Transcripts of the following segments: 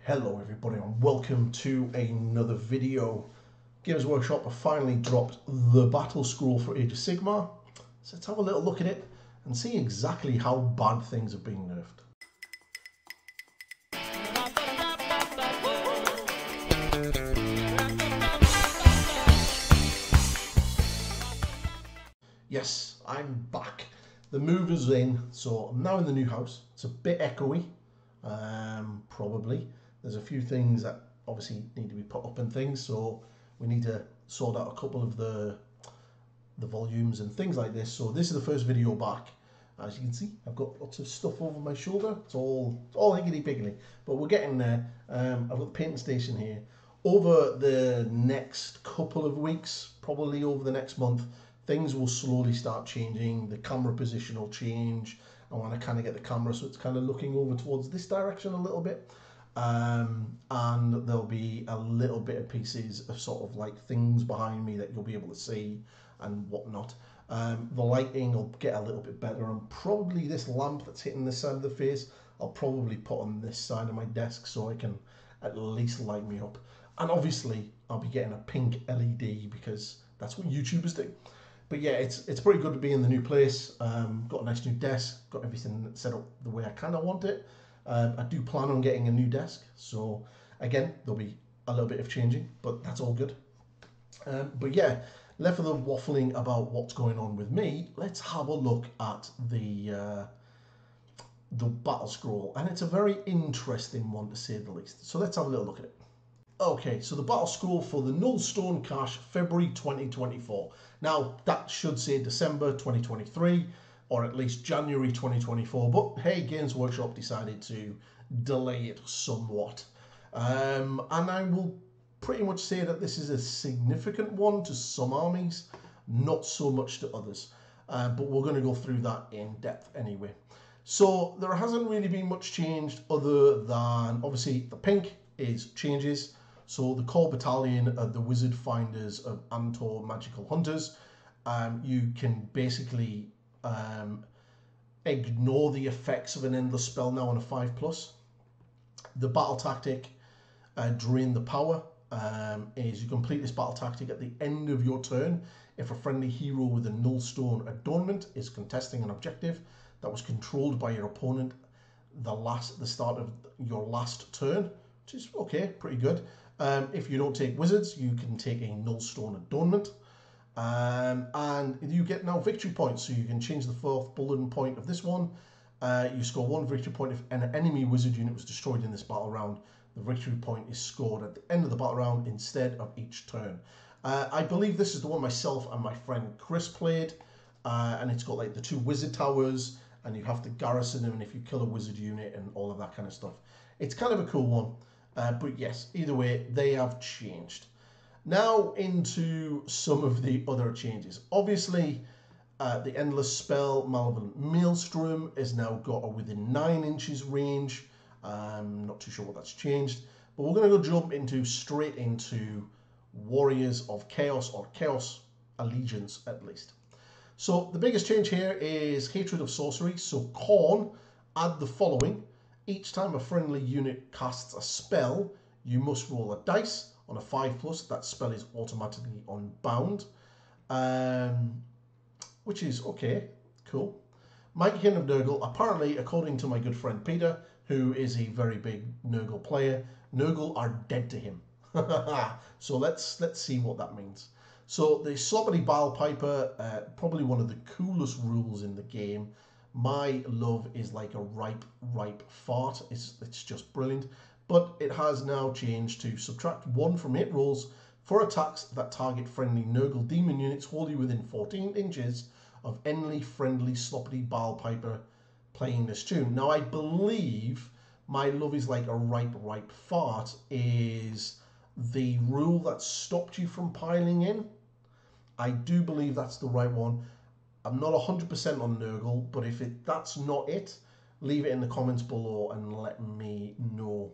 Hello everybody and welcome to another video. Games Workshop have finally dropped the Battlescroll for Age of Sigmar. So let's have a little look at it and see exactly how bad things are being nerfed. Yes, I'm back. The move is in, so I'm now in the new house. It's a bit echoey, probably. There's a few things that obviously need to be put up and things, so we need to sort out a couple of the volumes and things like this. So this is the first video back. As you can see, I've got lots of stuff over my shoulder. It's all higgity-piggly, but we're getting there. I've got the painting station here. Over the next couple of weeks, probably over the next month, things will slowly start changing. The camera position will change. I want to kind of get the camera so it's kind of looking over towards this direction a little bit. And there'll be a little bit of pieces of sort of like things behind me that you'll be able to see and whatnot. The lighting will get a little bit better, and probably this lamp that's hitting this side of the face I'll probably put on this side of my desk so I can at least light me up. And obviously I'll be getting a pink LED because that's what YouTubers do. But yeah, it's pretty good to be in the new place. Got a nice new desk, got everything set up the way I kind of want it. I do plan on getting a new desk, so again there'll be a little bit of changing, but that's all good. But yeah, left for the waffling about what's going on with me, let's have a look at the Battlescroll, and it's a very interesting one to say the least. So let's have a little look at it. Okay, so the Battlescroll for the Nullstone Cache, February 2024. Now, that should say December 2023, or at least January 2024. But hey, Games Workshop decided to delay it somewhat. And I will pretty much say that this is a significant one to some armies, not so much to others. But we're going to go through that in depth anyway. So there hasn't really been much changed other than, obviously, the pink is changes. So the core battalion are the Wizard Finders of Antor Magical Hunters. You can basically ignore the effects of an endless spell now on a 5+. The battle tactic, Drain the Power, is you complete this battle tactic at the end of your turn if a friendly hero with a Nullstone adornment is contesting an objective that was controlled by your opponent the start of your last turn, which is okay, pretty good. If you don't take wizards, you can take a Nullstone adornment. And you get now victory points, so you can change the fourth bullet point of this one. You score 1 victory point if an enemy wizard unit was destroyed in this battle round. The victory point is scored at the end of the battle round instead of each turn. I believe this is the one myself and my friend Chris played, and it's got like the 2 wizard towers, and you have to garrison them if you kill a wizard unit and all of that kind of stuff. It's kind of a cool one. But yes, either way, they have changed. Now into some of the other changes. Obviously, the Endless Spell, Malevolent Maelstrom, is now got a within 9 inches range. I'm not too sure what that's changed. But we're going to go jump straight into Warriors of Chaos, or Chaos Allegiance at least. So the biggest change here is Hatred of Sorcery. So Khorne, add the following. Each time a friendly unit casts a spell, you must roll a dice. On a 5+, that spell is automatically unbound, which is okay, cool. Mighty King of Nurgle, apparently, according to my good friend Peter, who is a very big Nurgle player, Nurgle are dead to him. So let's see what that means. So the Sloppity Bilepiper, probably one of the coolest rules in the game. My love is like a ripe fart. It's just brilliant. But it has now changed to subtract 1 from hit rolls for attacks that target friendly Nurgle demon units wholly within 14 inches of any friendly Sloppity Bilepiper playing this tune. Now, I believe my love is like a ripe fart is the rule that stopped you from piling in. I do believe that's the right one. I'm not 100% on Nurgle, but if that's not it, leave it in the comments below and let me know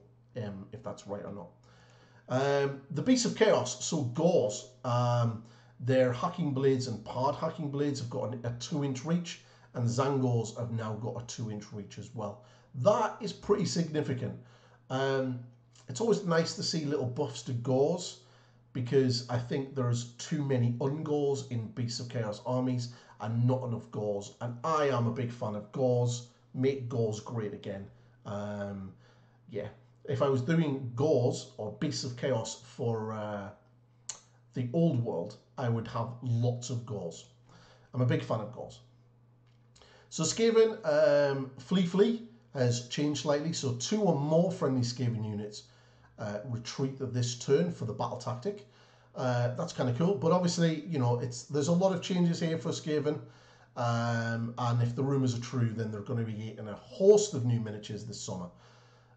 if that's right or not. The Beasts of Chaos, so Gauls, their hacking blades and pard hacking blades have got a 2-inch reach, and Zangors have now got a 2-inch reach as well. That is pretty significant. It's always nice to see little buffs to Gauls, because I think there's too many ungauls in Beasts of Chaos armies and not enough Gauls. And I am a big fan of Gauls. Make Gauls great again. Yeah, if I was doing Gauls or Beasts of Chaos for the old world, I would have lots of Gauls. I'm a big fan of Gauls. So Skaven, Flee has changed slightly. So 2 or more friendly Skaven units retreat of this turn for the battle tactic. That's kind of cool, but obviously, you know, there's a lot of changes here for Skaven, and if the rumours are true, then they're going to be getting a host of new miniatures this summer.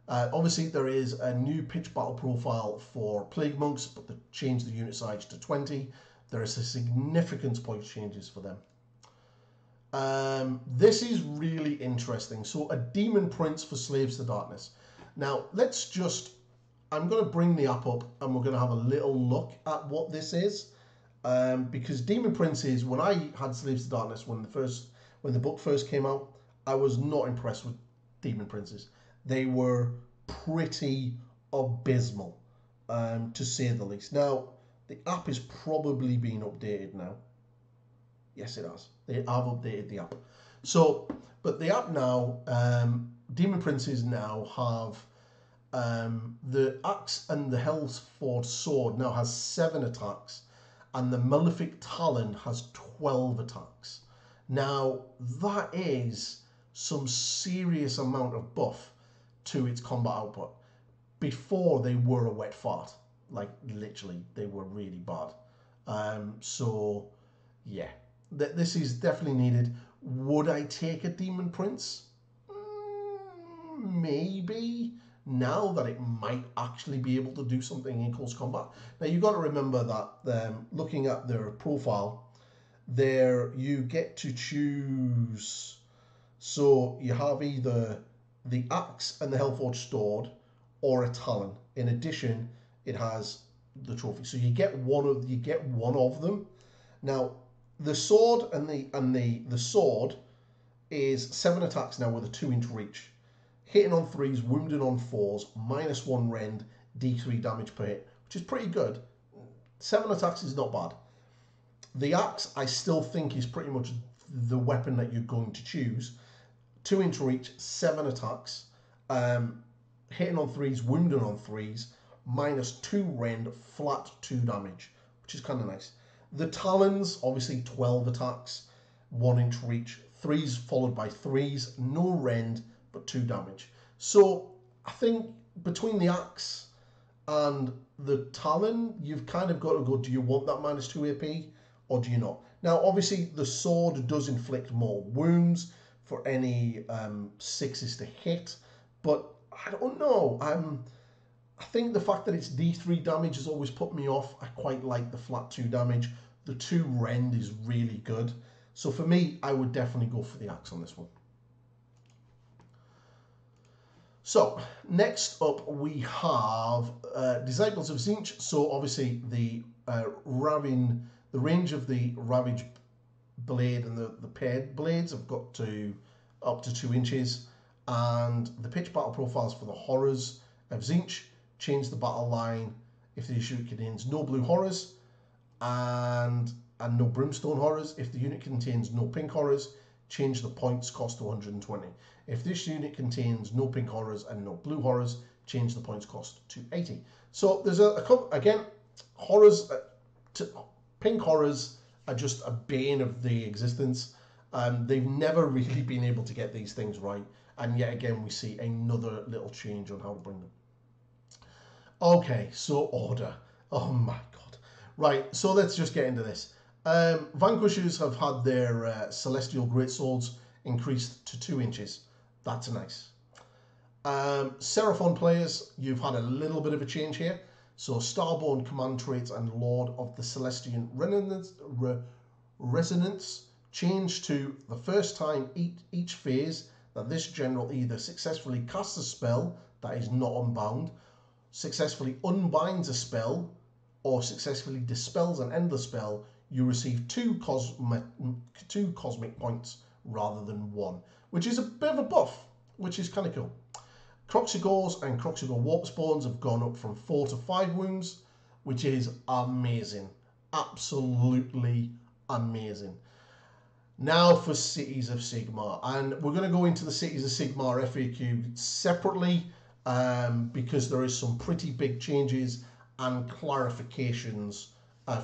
Obviously, there is a new pitch battle profile for Plague Monks, but they changed the unit size to 20. There is a significant point changes for them. This is really interesting. So a Demon Prince for Slaves to Darkness. Now, I'm going to bring the app up and we're going to have a little look at what this is. Because Demon Princes, when I had Slaves to Darkness, when the book first came out, I was not impressed with Demon Princes. They were pretty abysmal, to say the least. Now, the app is probably being updated now. Yes, it has. They have updated the app. So, but the app now, Demon Princes now have the Axe and the Hellsford Sword now has 7 attacks, and the Malefic Talon has 12 attacks. Now, that is some serious amount of buff to its combat output. Before, they were a wet fart. Like, literally, they were really bad. So, yeah. This is definitely needed. Would I take a Demon Prince? Maybe. Now that it might actually be able to do something in close combat. Now, you've got to remember that looking at their profile, there you get to choose. So you have either the Axe and the Hellforged Sword or a Talon. In addition, it has the trophy. So you get one of them. Now, the sword and the sword is 7 attacks now with a 2-inch reach. Hitting on 3s, wounding on 4s, -1 rend, D3 damage per hit, which is pretty good. 7 attacks is not bad. The axe, I still think, is pretty much the weapon that you're going to choose. 2-inch reach, 7 attacks, hitting on 3s, wounding on 3s, -2 rend, flat 2 damage, which is kind of nice. The Talons, obviously 12 attacks, 1-inch reach, 3s followed by 3s, no rend, but 2 damage. So I think between the Axe and the Talon, you've kind of got to go, do you want that -2 AP or do you not? Now, obviously, the sword does inflict more wounds for any 6s to hit, but I don't know. I think the fact that it's D3 damage has always put me off. I quite like the flat 2 damage. The 2 rend is really good. So for me, I would definitely go for the Axe on this one. So next up we have Disciples of Tzeentch. So obviously the range of the Ravage blade and the paired blades have got to up to 2 inches, and the pitch battle profiles for the horrors of Tzeentch change the battle line if the issue contains no blue horrors and no brimstone horrors. If the unit contains no pink horrors, change the points cost to 120. If this unit contains no pink horrors and no blue horrors, change the points cost to 80. So there's a couple, again, horrors, pink horrors are just a bane of the existence. They've never really been able to get these things right. And yet again, we see another little change on how to bring them. Okay, so order. Oh my God. Right, so let's just get into this. Vanquishers have had their Celestial Greatswords increased to 2 inches. That's nice. Seraphon players, you've had a little bit of a change here. So Starborn command traits and Lord of the Celestian Resonance change to the first time each phase that this general either successfully casts a spell that is not unbound, successfully unbinds a spell, or successfully dispels an endless spell, you receive 2 cosmic points rather than 1, which is a bit of a buff, which is kind of cool. Croxigores and Croxigore Warp Spawns have gone up from 4 to 5 wounds, which is amazing. Absolutely amazing. Now for Cities of Sigmar, and we're going to go into the Cities of Sigmar FAQ separately because there is some pretty big changes and clarifications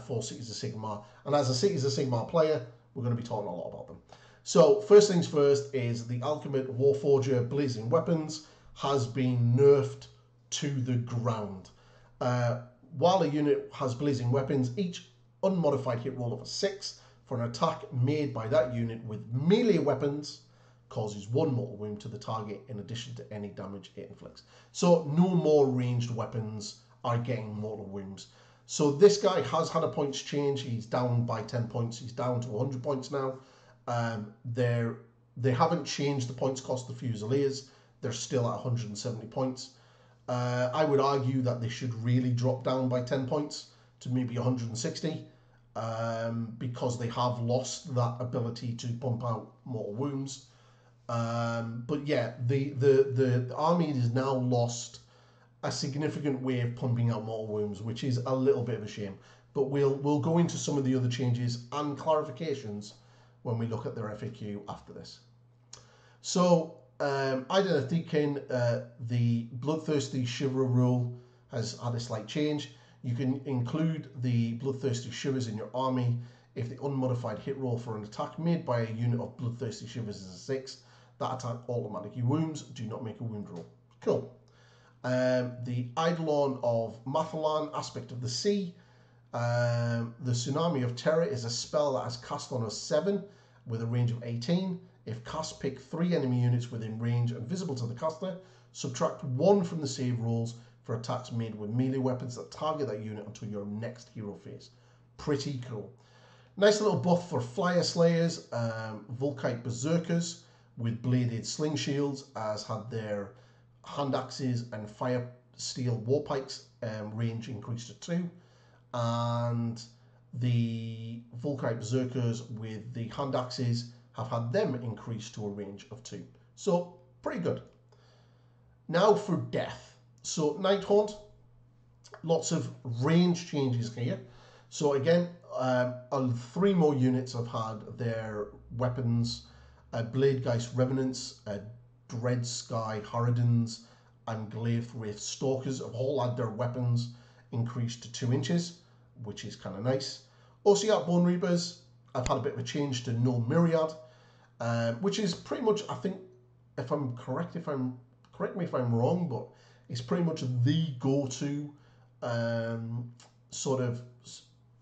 for Cities of Sigmar. And as a Cities of Sigmar player, we're going to be talking a lot about them. So first things first is the Alchemist Warforger Blazing Weapons has been nerfed to the ground. While a unit has blazing weapons, each unmodified hit roll of a 6 for an attack made by that unit with melee weapons causes 1 mortal wound to the target in addition to any damage it inflicts. So no more ranged weapons are getting mortal wounds. So this guy has had a points change. He's down by 10 points. He's down to 100 points now. They haven't changed the points cost of Fusiliers. They're still at 170 points. I would argue that they should really drop down by 10 points to maybe 160 because they have lost that ability to pump out mortal wounds. But yeah, the army has now lost a significant way of pumping out mortal wounds, which is a little bit of a shame. But we'll go into some of the other changes and clarifications when we look at their FAQ after this. So Iden Deakin, the Bloodthirsty Shiver rule has had a slight change. You can include the Bloodthirsty Shivers in your army if the unmodified hit roll for an attack made by a unit of Bloodthirsty Shivers is a 6. That attack automatically wounds. Do not make a wound roll. Cool. The Eidolon of Mathalan, Aspect of the Sea. The Tsunami of Terror is a spell that is cast on a 7 with a range of 18. If cast, pick 3 enemy units within range and visible to the caster. Subtract 1 from the save rolls for attacks made with melee weapons that target that unit until your next hero phase. Pretty cool. Nice little buff for Flyer Slayers. Volkite Berserkers with bladed sling shields has had their hand axes and fire steel war pikes range increased to 2. And the Volkite Berserkers with the hand axes have had them increased to a range of 2. So, pretty good. Now for Death. So, Nighthaunt, lots of range changes here. So again, 3 more units have had their weapons, Bladegeist Revenants, Dread Sky Harridans, and Glaive Wraith Stalkers have all had their weapons increased to 2 inches, which is kind of nice. Ossiarch Bone Reapers have had a bit of a change to no Myriad, which is pretty much, I think, if I'm correct, correct me if I'm wrong, but it's pretty much the go-to sort of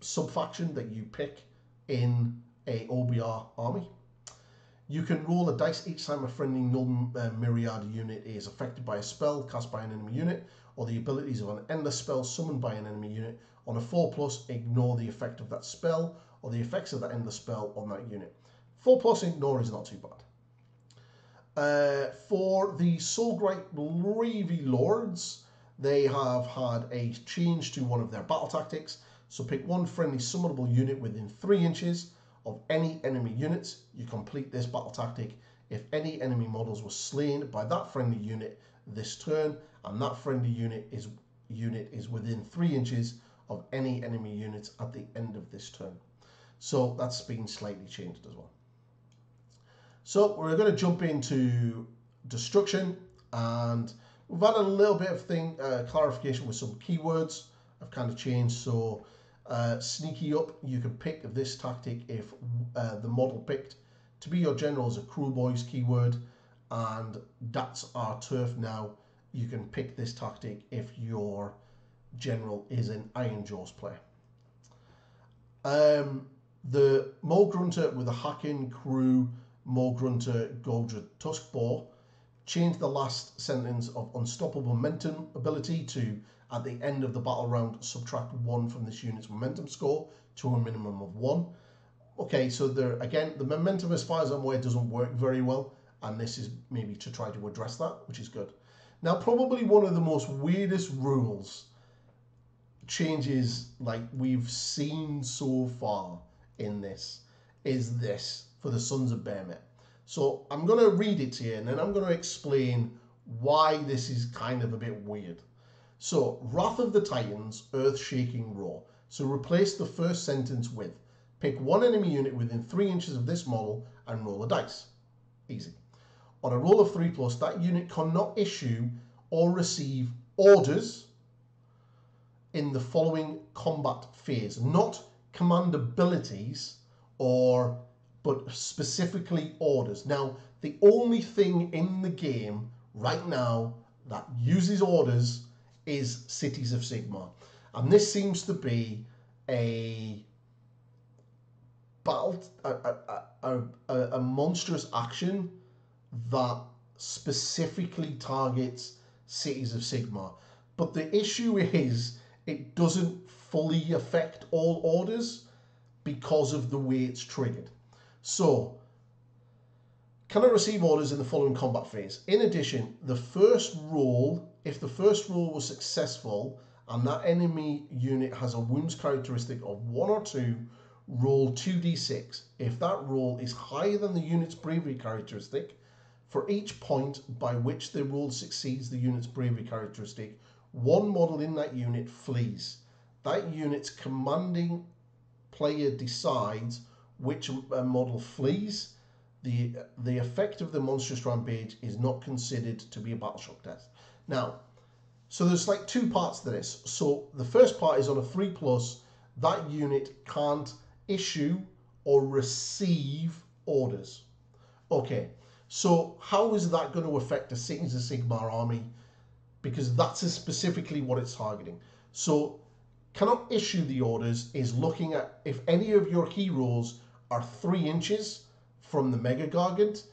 sub-faction that you pick in a OBR army. You can roll a dice each time a friendly non-Myriad unit is affected by a spell cast by an enemy unit, or the abilities of an endless spell summoned by an enemy unit. On a 4+, ignore the effect of that spell, or the effects of that endless spell on that unit. 4+ ignore is not too bad. For the Soulblight Levy Lords, they have had a change to one of their battle tactics. So pick 1 friendly summonable unit within 3 inches of any enemy units. You complete this battle tactic if any enemy models were slain by that friendly unit this turn, and that friendly unit is within 3 inches of any enemy units at the end of this turn. So that's been slightly changed as well. So we're going to jump into Destruction, and we've had a little bit of clarification with some keywords. I've kind of changed. So Sneaky Up, you can pick this tactic if the model picked to be your general is a Cruel Boys keyword, and that's our turf now. You can pick this tactic if your general is an Iron Jaws player. The Mole Grunter with a Hacking Crew Mole Grunter Goldred Tuskbore changed the last sentence of Unstoppable Momentum ability to, at the end of the battle round, subtract 1 from this unit's momentum score to a minimum of 1. Okay, so there again, the momentum, as far as I'm aware, doesn't work very well, and this is maybe to try to address that, which is good. Now, probably one of the most weirdest rules changes like we've seen so far in this is this for the Sons of Behemoth. So I'm going to read it to you, and then I'm going to explain why this is kind of a bit weird. So, Wrath of the Titans, Earth-Shaking Roar. So replace the first sentence with, pick one enemy unit within 3 inches of this model and roll a dice. Easy. On a roll of 3+, that unit cannot issue or receive orders in the following combat phase. Not command abilities, but specifically orders. Now, the only thing in the game right now that uses orders is Cities of Sigmar. And this seems to be a monstrous action that specifically targets Cities of Sigmar. But the issue is it doesn't fully affect all orders because of the way it's triggered. So, cannot receive orders in the following combat phase. In addition, if the first roll was successful and that enemy unit has a wounds characteristic of 1 or 2, roll 2d6. If that roll is higher than the unit's bravery characteristic, for each point by which the roll succeeds the unit's bravery characteristic, one model in that unit flees. That unit's commanding player decides which model flees. The effect of the monstrous rampage is not considered to be a battle shock test. Now, so there's like 2 parts to this. So the first part is on a 3+, that unit can't issue or receive orders. Okay, so how is that going to affect the Cities of Sigmar army? Because that's specifically what it's targeting. So cannot issue the orders is looking at if any of your heroes are 3 inches from the Mega Gargant,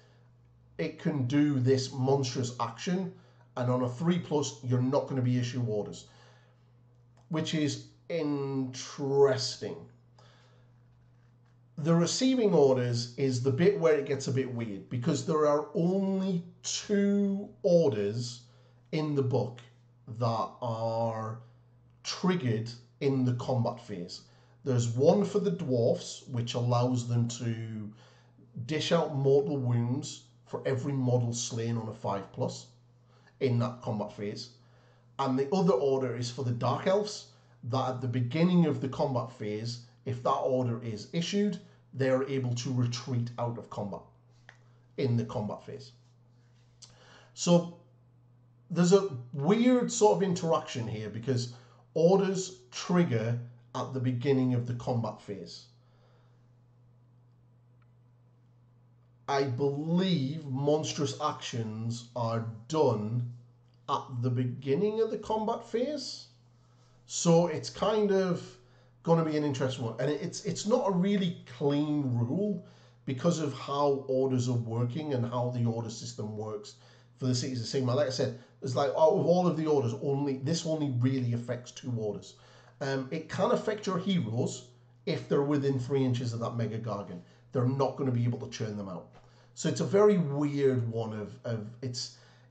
it can do this monstrous action, and on a 3+, you're not going to be issuing orders, which is interesting. The receiving orders is the bit where it gets a bit weird, because there are only 2 orders in the book that are triggered in the combat phase. There's one for the dwarfs, which allows them to dish out mortal wounds for every model slain on a 5+ in that combat phase. And the other order is for the dark elves, that at the beginning of the combat phase, if that order is issued, they're able to retreat out of combat in the combat phase. So there's a weird sort of interaction here because orders trigger at the beginning of the combat phase. I believe monstrous actions are done at the beginning of the combat phase. So it's kind of going to be an interesting one. And it's not a really clean rule because of how orders are working and how the order system works for the Cities of Sigmar. Like I said, it's like out of all of the orders, this only really affects 2 orders. It can affect your heroes if they're within 3 inches of that Mega Gargant. They're not going to be able to churn them out. So it's a very weird one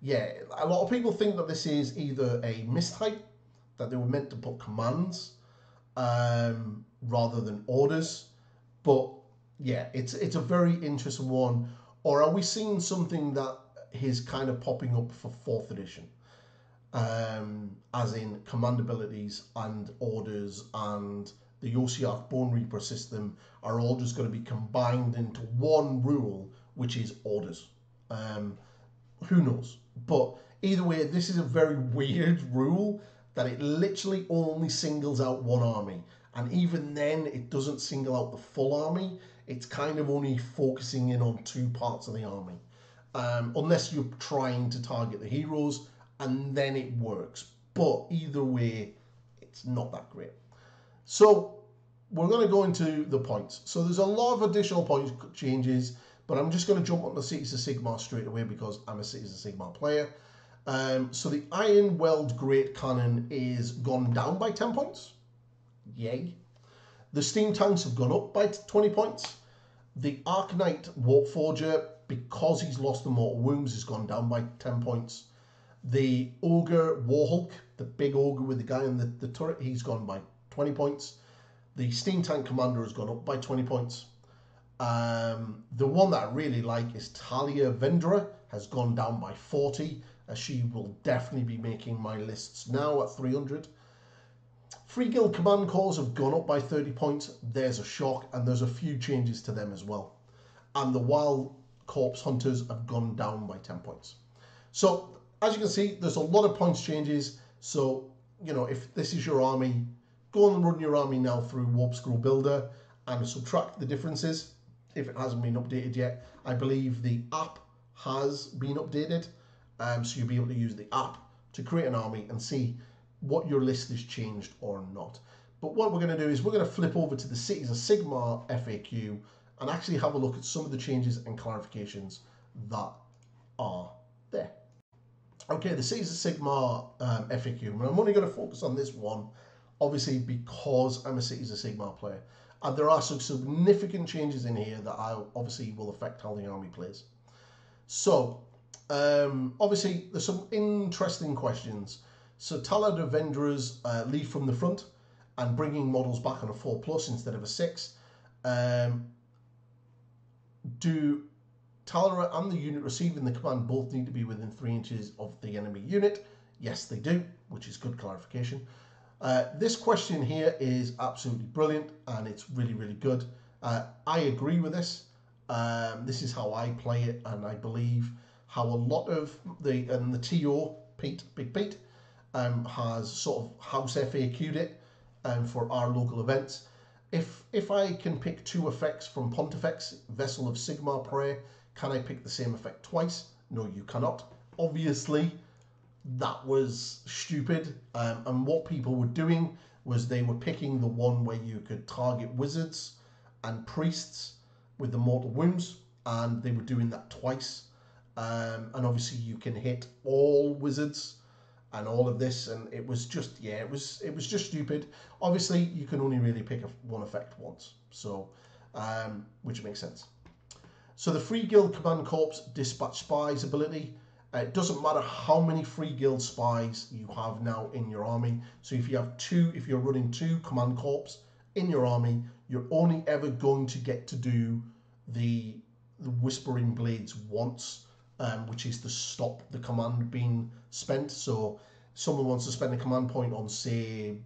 yeah, a lot of people think that this is either a mistype, that they were meant to put commands rather than orders. But yeah, it's a very interesting one. Or are we seeing something that is kind of popping up for 4th edition? As in command abilities and orders and the OCR Bone Reaper system are all just going to be combined into one rule, which is orders. Who knows? But either way, this is a very weird rule that it literally only singles out one army. And even then, it doesn't single out the full army. It's kind of only focusing in on 2 parts of the army. Unless you're trying to target the heroes, and then it works. But either way, it's not that great. So we're going to go into the points. So there's a lot of additional point changes, but I'm just going to jump on the Cities of Sigmar straight away because I'm a Cities of Sigmar player. So the Iron Weld Great Cannon is gone down by 10 points. Yay. The Steam Tanks have gone up by 20 points. The Arc Knight Warpforger, because he's lost the mortal wounds, has gone down by 10 points. The Ogre Warhulk, the big ogre with the guy in the turret, he's gone by 20 points. The Steam Tank Commander has gone up by 20 points. The one that I really like is Talia Vendra, has gone down by 40. She will definitely be making my lists now at 300. Free guild command calls have gone up by 30 points. There's a shock, and there's a few changes to them as well. And the wild corpse hunters have gone down by 10 points. So as you can see, there's a lot of points changes. So, you know, if this is your army, go and run your army now through Warpscroll Builder and subtract the differences. If it hasn't been updated yet, I believe the app has been updated. So you'll be able to use the app to create an army and see what your list has changed or not. But what we're going to do is we're going to flip over to the Cities of Sigmar FAQ and actually have a look at some of the changes and clarifications that are there. Okay, the Cities of Sigmar FAQ, and I'm only going to focus on this one, obviously because I'm a Cities of Sigmar player. And there are some significant changes in here that I obviously will affect how the army plays. So, obviously, there's some interesting questions. So, Tala the Vendors lead from the front and bringing models back on a 4+ instead of a 6. Do Talara and the unit receiving the command both need to be within 3 inches of the enemy unit? Yes, they do, which is good clarification. This question here is absolutely brilliant, and it's really, really good. I agree with this. This is how I play it, and I believe how a lot of the TO, Pete, Big Pete, has sort of house FAQ'd it for our local events. If I can pick 2 effects from Pontifex, Vessel of Sigmar Prayer, can I pick the same effect twice? No, you cannot. Obviously, that was stupid. And what people were doing was they were picking the one where you could target wizards and priests with the mortal wounds, and they were doing that twice. And obviously you can hit all wizards and all of this, and it was just, yeah, it was just stupid. Obviously you can only really pick one effect once, so which makes sense. So the free guild command corps dispatch spies ability, it doesn't matter how many free guild spies you have now in your army. So if you have 2, if you're running 2 command corps in your army, you're only ever going to get to do the Whispering Blades once, which is to stop the command being spent. So someone wants to spend a command point on, say,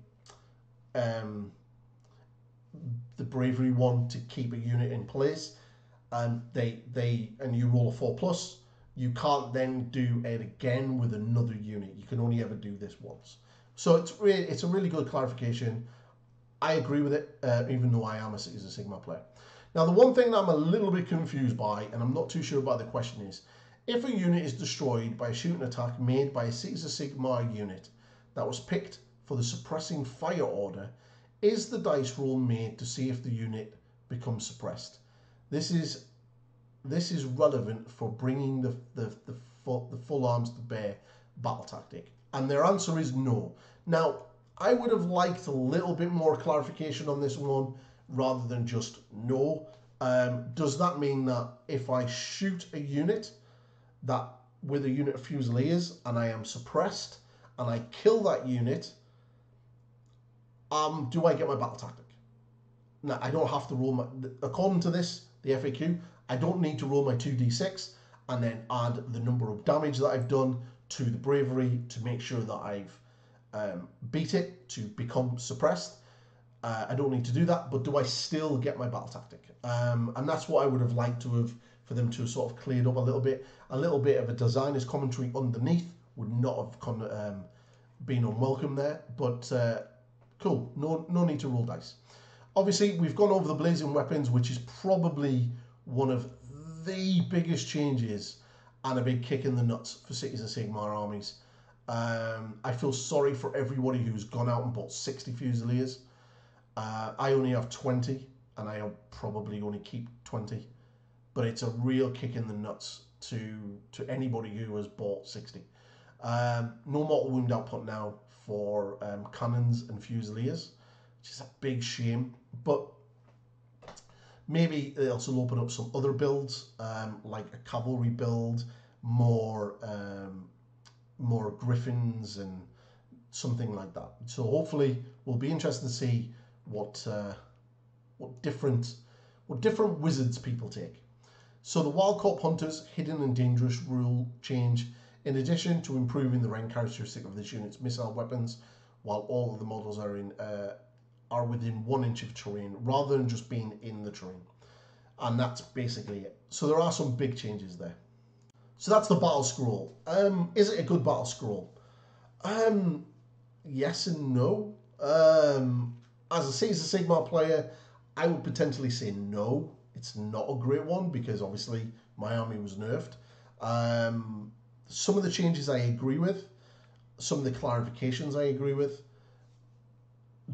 the Bravery one to keep a unit in place, and and you roll a 4+, you can't then do it again with another unit. You can only ever do this once. So it's a really good clarification. I agree with it, even though I am a Cities of Sigmar player. Now, the one thing that I'm a little bit confused by, and I'm not too sure about the question, is if a unit is destroyed by a shooting attack made by a Cities of Sigmar unit that was picked for the suppressing fire order, is the dice roll made to see if the unit becomes suppressed? This is relevant for bringing the full arms to bear battle tactic, and their answer is no. Now, I would have liked a little bit more clarification on this one rather than just no. Does that mean that if I shoot a unit that with a unit of Fusiliers and I am suppressed and I kill that unit, do I get my battle tactic? Now, I don't have to roll my, according to this, the FAQ, I don't need to roll my 2d6 and then add the number of damage that I've done to the bravery to make sure that I've beat it to become suppressed. I don't need to do that, but do I still get my battle tactic? And that's what I would have liked to have, for them to sort of cleared up a little bit. A little bit of a designer's commentary underneath would not have been unwelcome there, but cool, no need to roll dice. Obviously, we've gone over the blazing weapons, which is probably one of the biggest changes and a big kick in the nuts for Cities of Sigmar armies. I feel sorry for everybody who's gone out and bought 60 Fusiliers. I only have 20, and I'll probably only keep 20. But it's a real kick in the nuts to anybody who has bought 60. No mortal wound output now for cannons and Fusiliers, which is a big shame. But maybe it'll also open up some other builds, like a cavalry build, more Griffins and something like that. So hopefully we'll be interested to see what different wizards people take. So the Wild Corp Hunters Hidden and Dangerous rule change In addition to improving the range characteristic of this unit's missile weapons, while all of the models are within 1 inch of terrain, rather than just being in the terrain. And that's basically it. So there are some big changes there. So that's the Battlescroll. Is it a good Battlescroll? Yes and no. As a Cities of Sigmar player, I would potentially say no. It's not a great one because obviously my army was nerfed. Some of the changes I agree with. Some of the clarifications I agree with.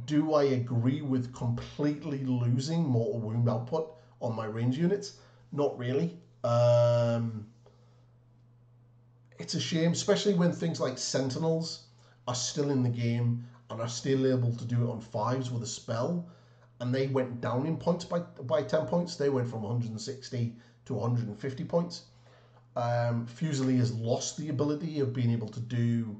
Do I agree with completely losing mortal wound output on my range units? Not really. It's a shame, especially when things like Sentinels are still in the game and are still able to do it on 5s with a spell, and they went down in points by 10 points. They went from 160 to 150 points. Fusiliers lost the ability of being able to do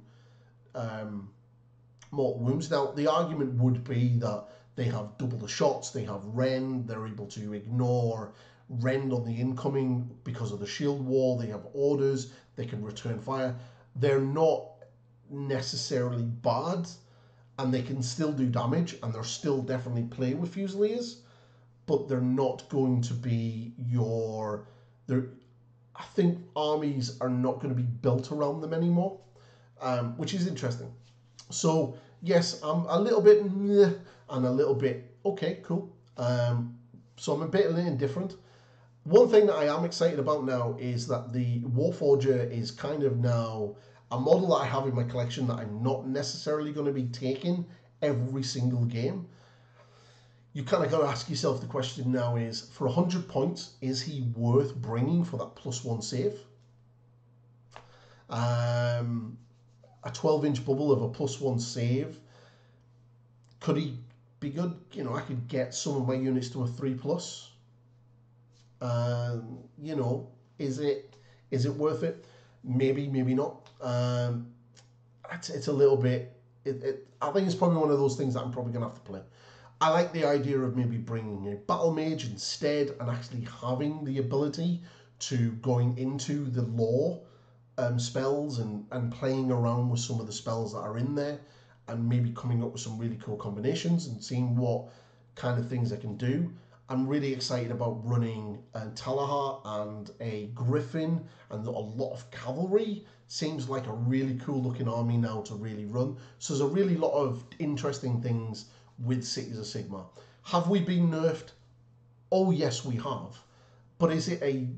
mortal wounds. Now, the argument would be that they have double the shots, they have rend, they're able to ignore rend on the incoming because of the shield wall, they have orders, they can return fire. They're not necessarily bad, and they can still do damage, and they're still definitely play with Fusiliers, but they're not going to be your... I think armies are not going to be built around them anymore, which is interesting. So, yes, I'm a little bit and a little bit, okay, cool. So I'm a bit indifferent. One thing that I am excited about now is that the Warforger is kind of now a model that I have in my collection that I'm not necessarily going to be taking every single game. You kind of got to ask yourself the question now is, for 100 points, is he worth bringing for that +1 save? A 12-inch bubble of a +1 save, could he be good? You know, I could get some of my units to a 3+. You know, is it worth it? Maybe, maybe not. It's a little bit. I think it's probably one of those things that I'm probably gonna have to play. I like the idea of maybe bringing a battle mage instead and actually having the ability to going into the lore spells and playing around with some of the spells that are in there and maybe coming up with some really cool combinations and seeing what kind of things I can do. I'm really excited about running Talahar and a Griffin and a lot of cavalry. Seems like a really cool looking army now to really run. So there's a really lot of interesting things with Cities of Sigmar. Have we been nerfed? Oh yes, we have. But is it a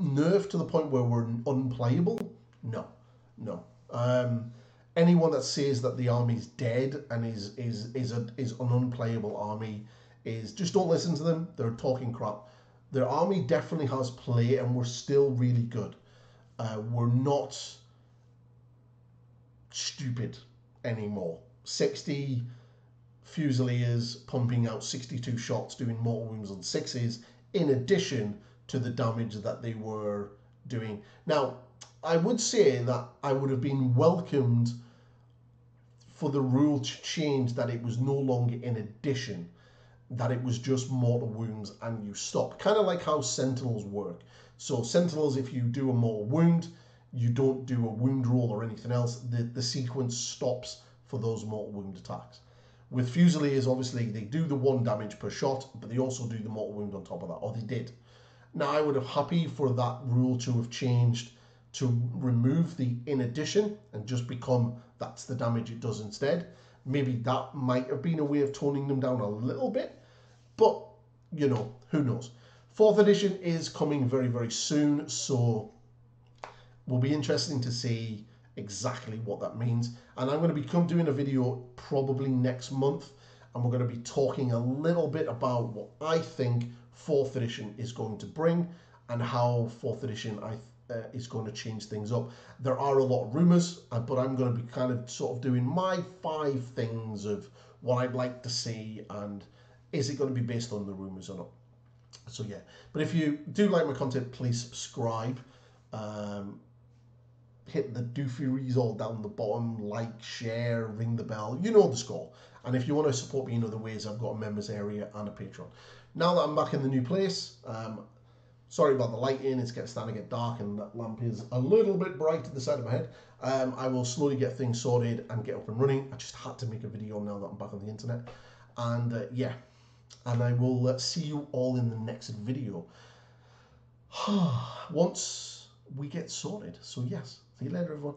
nerf to the point where we're unplayable? No, no. Anyone that says that the army's dead and is an unplayable army is just don't listen to them. They're talking crap. Their army definitely has play, and we're still really good. We're not stupid anymore. 60 Fusiliers pumping out 62 shots, doing mortal wounds on 6s, in addition to the damage that they were doing. Now, I would say that I would have been welcomed for the rule to change, that it was no longer in addition, that it was just mortal wounds and you stop. Kind of like how Sentinels work. So Sentinels, if you do a mortal wound, you don't do a wound roll or anything else. The sequence stops for those mortal wound attacks. With Fusiliers, obviously, they do the 1 damage per shot, but they also do the mortal wound on top of that, or they did. Now, I would have happy for that rule to have changed to remove the in addition and just become that's the damage it does instead. Maybe that might have been a way of toning them down a little bit, but, you know, who knows. 4th edition is coming very, very soon, so will be interesting to see exactly what that means. And I'm going to be doing a video probably next month, and we're going to be talking a little bit about what I think 4th edition is going to bring and how 4th edition is going to change things up. There are a lot of rumors, but I'm going to be kind of sort of doing my 5 things of what I'd like to see, and is it going to be based on the rumors or not. So yeah, but if you do like my content, please subscribe. Hit the doofies all down the bottom, like, share, ring the bell, you know the score. And if you want to support me in other ways, I've got a members area and a Patreon. Now that I'm back in the new place, Sorry about the lighting, it's starting to get dark and that lamp is a little bit bright at the side of my head. I will slowly get things sorted and get up and running. I just had to make a video now that I'm back on the internet. And yeah, and I will see you all in the next video once we get sorted. So yes, see you later everyone.